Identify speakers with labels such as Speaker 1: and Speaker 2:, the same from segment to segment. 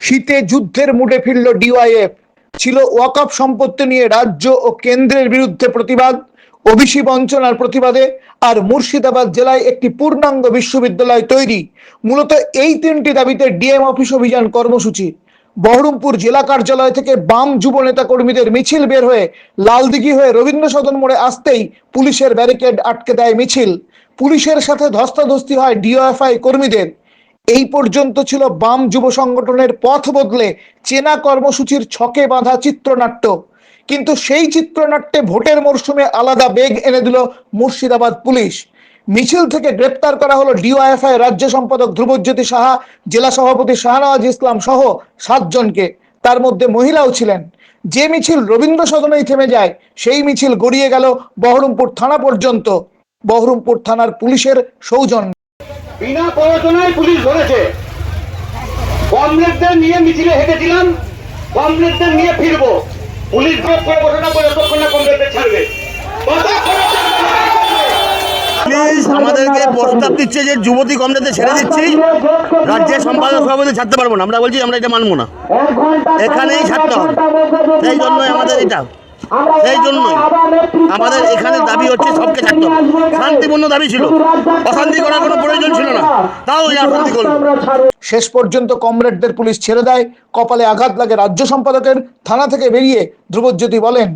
Speaker 1: শীতে যুদ্ধের মুডে ফিরল ডিওয়াইএফ। ছিল ওয়াকফ সম্পত্তি নিয়ে রাজ্য ও কেন্দ্রের বিরুদ্ধে প্রতিবাদ, ওবিসি বঞ্চনার প্রতিবাদে, আর মুর্শিদাবাদ জেলায় একটি পূর্ণাঙ্গ বিশ্ববিদ্যালয় তৈরি। মূলত এই তিনটি দাবিতে ডিএম অফিস অভিযান কর্মসূচি। বহরমপুর জেলা কার্যালয় থেকে বাম যুব নেতা কর্মীদের মিছিল বের হয়ে লালদিঘি হয়ে রবীন্দ্র সদন মোড়ে আসতেই পুলিশের ব্যারিকেড আটকে দেয় মিছিল। পুলিশের সাথে ধস্তাধস্তি হয় ডিওএফআই কর্মীদের। এই পর্যন্ত ছিল বাম যুব সংগঠনের পথ বদলে চেনা কর্মসূচির ছকে বাঁধা চিত্রনাট্য। কিন্তু সেই চিত্রনাট্যে ভোটের মরশুমে আলাদা বেগ এনে দিল মুর্শিদাবাদ পুলিশ। মিছিল থেকে গ্রেপ্তার করা হলো ডিওয়াইএফআই রাজ্য সম্পাদক ধ্রুবজ্যোতি সাহা, জেলা সভাপতি শাহনওয়াজ ইসলাম সহ 7 জনকে। তার মধ্যে মহিলাও ছিলেন। যে মিছিল রবীন্দ্র সদনেই থেমে যায়, সেই মিছিল গড়িয়ে গেল বহরমপুর থানা পর্যন্ত। বহরমপুর থানার পুলিশের সৌজন্য।
Speaker 2: বিনা প্ররোচনায় পুলিশ ধরেছে। কমরেডদের নিয়ে মিছিলে হেঁটেছিলাম, কমরেডদের নিয়ে ফিরবো। পুলিশ ঘোষণা করে ততক্ষণ না কমরেডদের ছাড়বে।
Speaker 3: আমাদেরকে প্রস্তাব দিচ্ছে যে যুবতী কমরেডদের ছেড়ে দিচ্ছি, রাজ্যের সম্পাদক সভাপতি ছাড়তে পারবো না। আমরা বলছি আমরা এটা মানবো না, এখানেই ছাড়তে হবে। সেই জন্যই আমাদের এটা, সেই জন্যই আমাদের এখানে দাবি হচ্ছে সবকে ছাড়তে হবে। শান্তিপূর্ণ দাবি ছিল, অশান্তি করার কোনো প্রয়োজন ছিল না, তাও অশান্তি করলো।
Speaker 1: শেষ পর্যন্ত কমরেডদের পুলিশ ছেড়ে দেয়। কপালে আঘাত লাগে রাজ্য সম্পাদকের। থানা থেকে বেরিয়ে ধ্রুবজ্যোতি বলেন,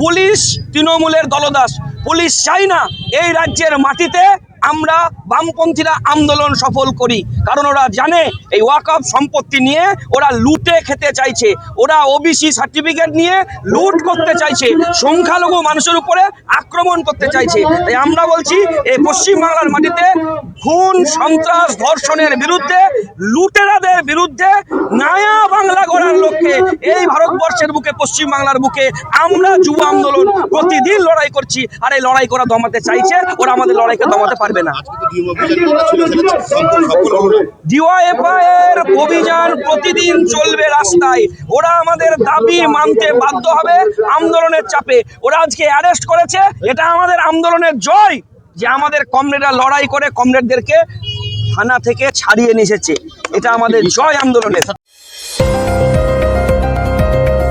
Speaker 4: পুলিশ তৃণমূলের দলদাস। পুলিশ চাই না এই রাজ্যের মাটিতে আমরা বামপন্থীরা আন্দোলন সফল করি, কারণ ওরা জানে এই ওয়াকফ সম্পত্তি নিয়ে ওরা লুটে খেতে চাইছে। ওরা ওবিসি সার্টিফিকেট নিয়ে লুট করতে চাইছে, সংখ্যালঘু মানুষের উপরে আক্রমণ করতে চাইছে। তাই আমরা বলছি এই পশ্চিমবাংলার মাটিতে খুন, সন্ত্রাস, ধর্ষণের বিরুদ্ধে, লুটেরাদের বিরুদ্ধে নয়া বাংলা গড়ার লক্ষ্যে এই ভারতবর্ষের বুকে, পশ্চিমবাংলার বুকে আমরা যুব আন্দোলন প্রতিদিন লড়াই করছি। আর এই লড়াই করা দমাতে চাইছে, ওরা আমাদের লড়াইকে দমাতে পারবে না। ডিওয়াইএফআই এর অভিযান প্রতিদিন চলবে রাস্তায়। ওরা আমাদের দাবি মানতে বাধ্য হবে আন্দোলনের চাপে। ওরা আজকে অ্যারেস্ট করেছে, এটা আমাদের আন্দোলনের জয় যে আমাদের কমরেডরা লড়াই করে কমরেডদেরকে থানা থেকে ছাড়িয়ে নিয়ে এসেছে। এটা আমাদের জয় আন্দোলনের।